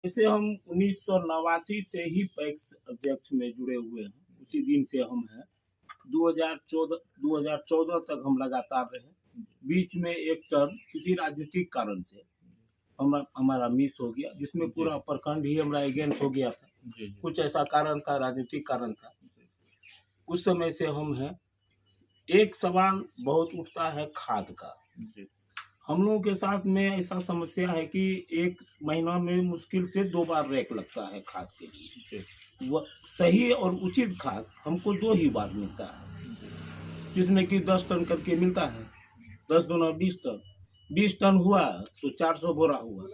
जैसे हम 1989 से ही पैक्स अध्यक्ष में जुड़े हुए हैं, उसी दिन से हम हैं। 2014 तक हम लगातार रहे। बीच में एक टर्म किसी राजनीतिक कारण से हमारा मिस हो गया, जिसमें पूरा प्रखंड ही हमारा अगेंस्ट हो गया था। कुछ ऐसा कारण था, राजनीतिक कारण था। उस समय से हम हैं। एक सवाल बहुत उठता है खाद का। हम लोगों के साथ में ऐसा समस्या है कि 1 महीना में मुश्किल से 2 बार रैक लगता है खाद के लिए। वह सही और उचित खाद हमको 2 ही बार मिलता है, जिसमें कि 10 टन करके मिलता है। 10 दूना 20 टन, 20 टन हुआ तो 400 बोरा हुआ।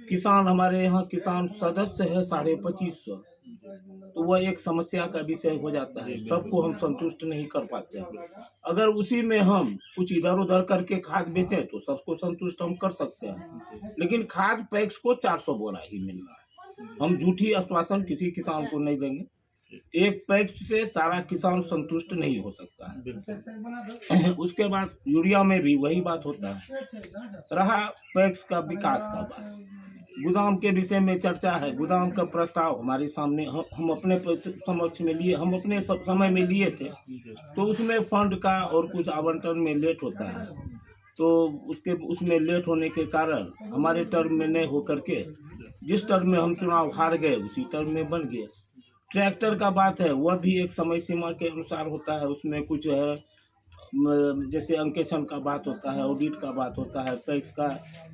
किसान हमारे यहाँ किसान सदस्य है 2550, तो वह एक समस्या का विषय हो जाता है। सबको हम संतुष्ट नहीं कर पाते हैं। अगर उसी में हम कुछ इधर उधर करके खाद बेचें तो सबको संतुष्ट हम कर सकते हैं, लेकिन खाद पैक्स को 400 बोरा ही मिलना है। हम झूठी आश्वासन किसी किसान को नहीं देंगे। एक पैक्स से सारा किसान संतुष्ट नहीं हो सकता है। उसके बाद यूरिया में भी वही बात होता है। रहा पैक्स का विकास का बात, गोदाम के विषय में चर्चा है। गोदाम का प्रस्ताव हमारे सामने हम अपने समक्ष में लिए, हम अपने समय में लिए थे, तो उसमें फंड का और कुछ आवंटन में लेट होता है। तो उसमें लेट होने के कारण हमारे टर्म में नहीं होकर के जिस टर्म में हम चुनाव हार गए उसी टर्म में बन गए। ट्रैक्टर का बात है, वह भी एक समय सीमा के अनुसार होता है। उसमें कुछ है, जैसे अंकेक्षण का बात होता है, ऑडिट का बात होता है, पैक्स का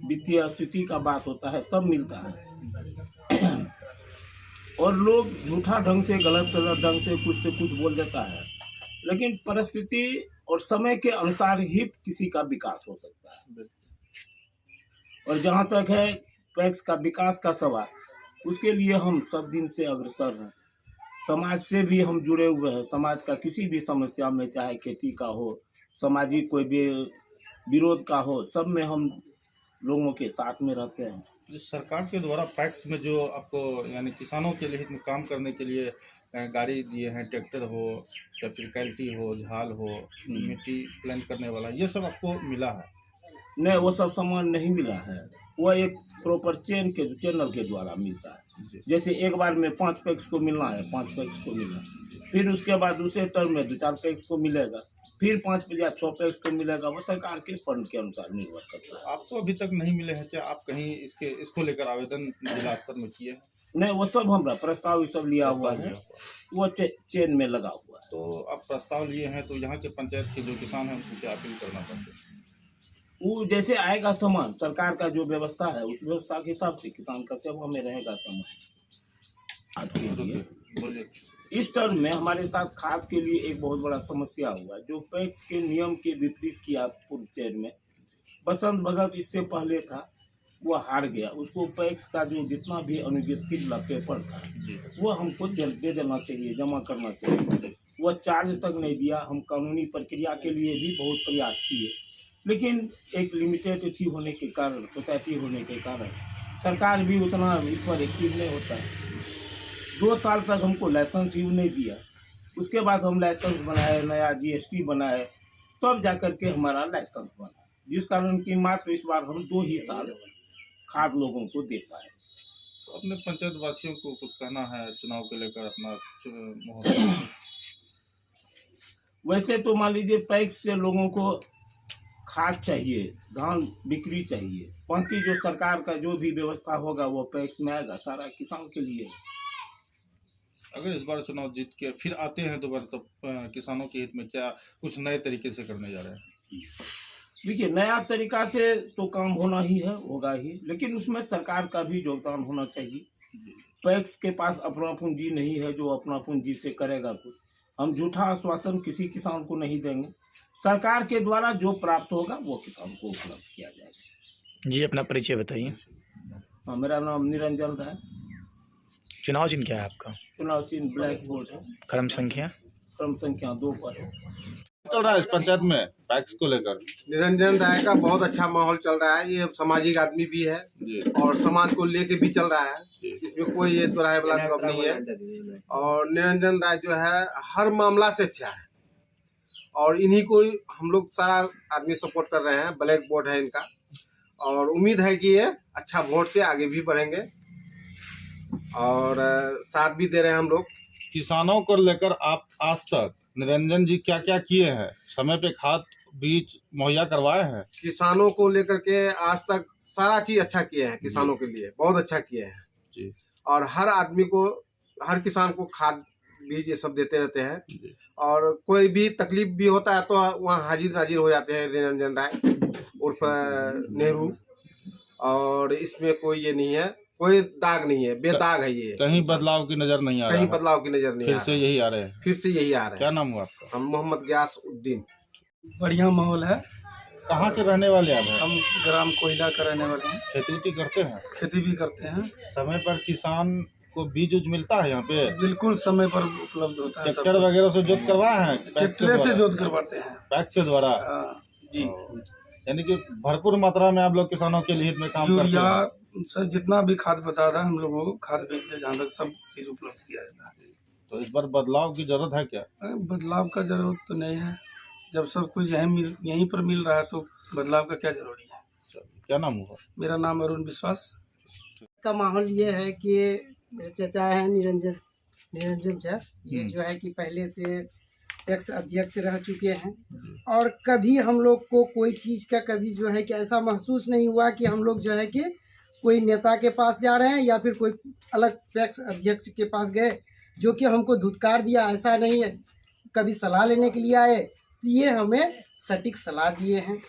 वित्तीय स्थिति का बात होता है, तब मिलता है। और लोग झूठा ढंग से, गलत ढंग से कुछ बोल देता है, लेकिन परिस्थिति और समय के अनुसार ही किसी का विकास हो सकता है। और जहाँ तक है पैक्स का विकास का सवाल, उसके लिए हम सब दिन से अग्रसर हैं। समाज से भी हम जुड़े हुए हैं। समाज का किसी भी समस्या में, चाहे खेती का हो, सामाजिक कोई भी विरोध का हो, सब में हम लोगों के साथ में रहते हैं। सरकार के द्वारा पैक्स में जो आपको यानी किसानों के हित में काम करने के लिए गाड़ी दिए हैं, ट्रैक्टर हो या फिर कैल्टी हो, झाल हो, मिट्टी प्लान करने वाला, ये सब आपको मिला है? नहीं, वो सब सामान नहीं मिला है। वह एक प्रॉपर चैनल के द्वारा मिलता है। जैसे एक बार में 5 पैक्स को मिलना है, 5 पैक्स को मिला, फिर उसके बाद दूसरे टर्म में 2-4 पैक्स को मिलेगा, फिर 5 या 6 पैक्स को मिलेगा। वो सरकार के फंड के अनुसार निर्भर करता है। आपको अभी तक नहीं मिले हैं क्या? आप कहीं इसको लेकर आवेदन जिला स्तर में किए हैं? नहीं, वो सब हमारा प्रस्ताव सब लिया हुआ है, वो चेन में लगा हुआ है। तो आप प्रस्ताव लिए हैं, तो यहाँ के पंचायत के जो किसान हैं उनको क्या अपील करना चाहते हैं? वो जैसे आएगा सामान, सरकार का जो व्यवस्था है उस व्यवस्था के हिसाब से किसान का सेवा में रहेगा सामान। आज के लिए बोलिए। इस टर्म में हमारे साथ खाद के लिए एक बहुत बड़ा समस्या हुआ, जो पैक्स के नियम के विपरीत किया। पूर्व चेयरमैन बसंत भगत इससे पहले था, वो हार गया। उसको पैक्स का जो जितना भी अनुज्ञप्ति पेपर था वो हमको दे देना चाहिए, जमा करना चाहिए। वह चार्ज तक नहीं दिया। हम कानूनी प्रक्रिया के लिए भी बहुत प्रयास किए, लेकिन एक लिमिटेड अथी होने के कारण, सोसाइटी होने के कारण सरकार भी उतना इस पर एक्टिव नहीं होता है। 2 साल तक हमको लाइसेंस ही नहीं दिया। उसके बाद हम लाइसेंस बनाए, नया GST बनाए, तब जाकर के हमारा लाइसेंस बना, जिस कारण की मात्र इस बार हम 2 ही साल खाद लोगों को दे पाए। तो अपने पंचायत वासियों को कुछ कहना है चुनाव को लेकर अपना वैसे तो मान लीजिए पैक्स से लोगों को खाद चाहिए, धान बिक्री चाहिए, बाकी जो सरकार का जो भी व्यवस्था होगा वो पैक्स में आएगा, सारा किसान के लिए। अगर इस बार चुनाव जीत के फिर आते हैं दोबारा, तो किसानों के हित में क्या कुछ नए तरीके से करने जा रहे हैं? देखिए, नया तरीका से तो काम होना ही है, होगा ही, लेकिन उसमें सरकार का भी योगदान होना चाहिए। पैक्स के पास अपना पूंजी नहीं है जो अपना पूंजी से करेगा कुछ। हम झूठा आश्वासन किसी किसान को नहीं देंगे। सरकार के द्वारा जो प्राप्त होगा वो किसान को उपलब्ध किया जाएगा। जी, अपना परिचय बताइए। हाँ, मेरा नाम निरंजन राय। चुनाव चिन्ह क्या है आपका? चुनाव चिन्ह ब्लैक बोर्ड है। क्रम संख्या 2 पर है। चल रहा है इस पंचायत में पैक्स को लेकर? निरंजन राय का बहुत अच्छा माहौल चल रहा है। ये सामाजिक आदमी भी है और समाज को लेके भी चल रहा है। इसमें कोई ये दोहराए वाला बात नहीं है। और निरंजन राय जो है हर मामला से अच्छा है, और इन्हीं को हम लोग सारा आदमी सपोर्ट कर रहे हैं। ब्लैक बोर्ड है इनका, और उम्मीद है कि ये अच्छा वोट से आगे भी बढ़ेंगे। और साथ भी दे रहे हैं हम लोग। किसानों को लेकर आप आज तक निरंजन जी क्या क्या किए हैं? समय पे खाद बीज मुहैया करवाए हैं? किसानों को लेकर के आज तक सारा चीज अच्छा किए हैं, किसानों के लिए बहुत अच्छा किए हैं जी। और हर आदमी को, हर किसान को खाद बीज ये सब देते रहते हैं जी। और कोई भी तकलीफ भी होता है तो वहाँ हाजिर नाजिर हो जाते हैं निरंजन राय उर्फ नेहरू। और इसमें कोई ये नहीं है, कोई दाग नहीं है, बेदाग है ये। कहीं बदलाव की नजर नहीं आ रहा कहीं है? बदलाव की नजर नहीं फिर आ से रहा यही आ रहे हैं? फिर से यही आ रहे क्या हैं। नाम हुआ आपका? हम मोहम्मद गयास उद्दीन। बढ़िया माहौल है। कहाँ के रहने वाले आप हैं? हम ग्राम कोयला का रहने वाले हैं, खेती उती करते हैं? खेती भी करते हैं। समय पर किसान को बीज उज मिलता है यहाँ पे? बिल्कुल समय पर उपलब्ध होता है। ट्रैक्टर वगैरह से जोत करवाए हैं? ट्रैक्टर से जोत करवाते हैं। पैक्स के द्वारा? हाँ, जी। यानी कि भरपूर मात्रा में आप लोग किसानों के हित में काम करते यूरिया हैं? से जितना भी खाद बता था हम लोगों को खाद बेचते, जहाँ तक सब चीज उपलब्ध किया जाता है। तो इस बार बदलाव की जरूरत है क्या? बदलाव का जरूरत तो नहीं है, जब सब कुछ यहीं पर मिल रहा है तो बदलाव का क्या जरूरी है। क्या नाम हुआ? मेरा नाम अरुण विश्वास। का माहौल ये है कि मेरे चचा है निरंजन झा, ये जो है कि पहले से एक्स अध्यक्ष रह चुके हैं और कभी हम लोग को कोई चीज़ का कभी जो है कि ऐसा महसूस नहीं हुआ कि हम लोग जो है कि कोई नेता के पास जा रहे हैं या फिर कोई अलग पैक्स अध्यक्ष के पास गए जो कि हमको धुतकार दिया, ऐसा नहीं है। कभी सलाह लेने के लिए आए तो ये हमें सटीक सलाह दिए हैं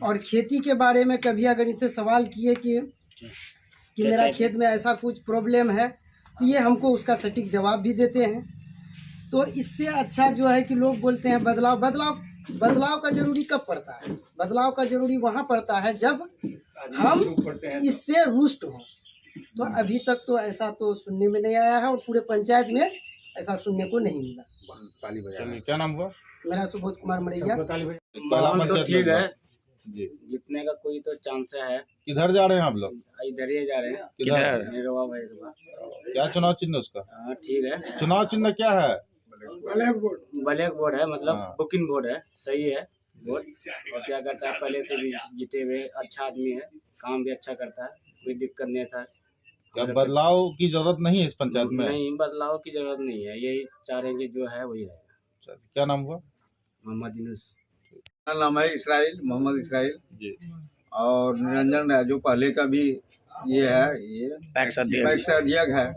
और खेती के बारे में कभी अगर इनसे सवाल किए कि मेरा खेत में ऐसा कुछ प्रॉब्लम है तो ये हमको उसका सटीक जवाब भी देते हैं। तो इससे अच्छा जो है कि लोग बोलते हैं बदलाव का जरूरी कब पड़ता है? बदलाव का जरूरी वहाँ पड़ता है जब हम इससे रुष्ट हों। तो अभी तक तो ऐसा तो सुनने में नहीं आया है और पूरे पंचायत में ऐसा सुनने को नहीं मिला। चलिए, क्या नाम हुआ? मेरा सुबोध कुमार मरैया। माहौल तो ठीक है जी। जीतने का कोई तो चांस है। किधर जा रहे हैं आप लोग? इधर ही जा रहे हैं। किधर? निरवा भाई के पास। क्या चुनाव चिन्ह उसका? हाँ ठीक है। चुनाव चिन्ह क्या है? ब्लैक बोर्ड है, मतलब हाँ। बुकिंग बोर्ड है, सही है बोर्ड। और क्या करता है, पहले से भी जीते हुए अच्छा आदमी है, काम भी अच्छा करता है, कोई दिक्कत नहीं है सर। क्या बदलाव की जरूरत नहीं है इस पंचायत में? नहीं, बदलाव की जरूरत नहीं है, यही चाह रहे हैं कि जो है वही रहेगा। क्या नाम हुआ? मोहम्मद यूनुस। मेरा नाम है इसराइल, मोहम्मद इसराइल। जी। और निरंजन है जो पहले का भी ये है, ये पैक्स अध्यक्ष पैक्स अध्यक्ष है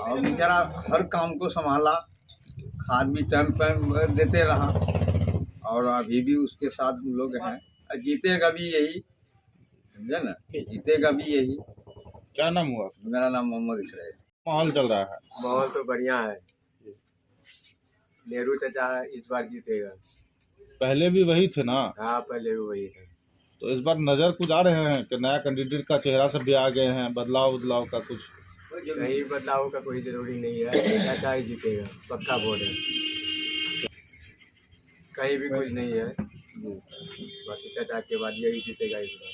और बेचारा हर काम को संभाला, खाद भी टाइम पे देते रहा और अभी भी उसके साथ हम लोग हैं। जीतेगा भी यही, समझे ना, जीतेगा भी यही। क्या नाम हुआ? मेरा नाम मोहम्मद इसराइल। माहौल चल रहा है? माहौल तो बढ़िया है, नेहरू चाचा इस बार जीतेगा। पहले भी वही थे ना? हाँ, पहले भी वही था। तो इस बार नजर कुछ आ रहे हैं कि नया कैंडिडेट का चेहरा सब भी आ गए हैं, बदलाव का कुछ? नहीं, बदलाव का कोई जरूरी नहीं है, चाचा ही जीतेगा, पक्का वोट है, कहीं भी कुछ नहीं है। बाकी चाचा के बाद यही जीतेगा इस बार।